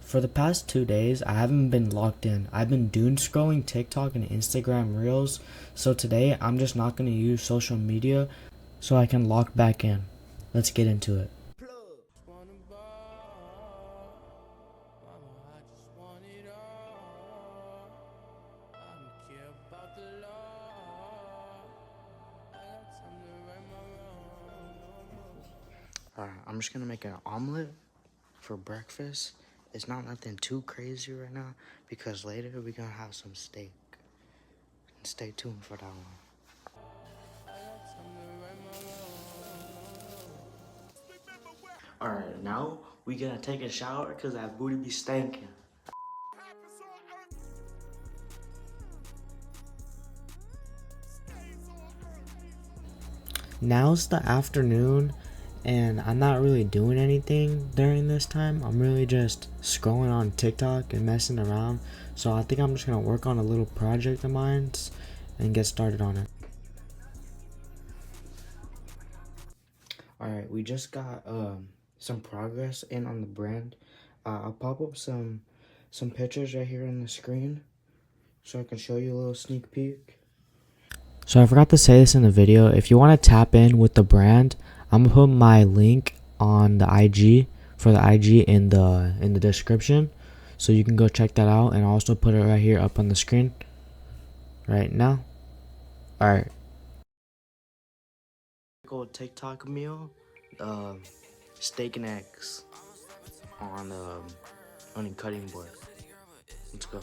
For the past 2 days, I haven't been logged in. I've been doom scrolling TikTok and Instagram Reels, so today I'm just not going to use social media so I can log back in. Let's get into it. Alright, I'm just going to make an omelet for breakfast. It's not nothing too crazy right now because later we're going to have some steak. Stay tuned for that one. Alright, now we gonna take a shower because that booty be stankin'. Now it's the afternoon and I'm not really doing anything during this time. I'm really just scrolling on TikTok and messing around. So I think I'm just gonna work on a little project of mine and get started on it. Alright, we just got some progress in on the brand. I'll pop up some pictures right here on the screen so I can show you a little sneak peek. So I forgot to say this in the video. If you want to tap in with the brand, I'm gonna put my link on the IG for the IG in the description, so you can go check that out. And I'll also put it right here up on the screen right now. All right. Old TikTok meal, steak and eggs on a cutting board. Let's go.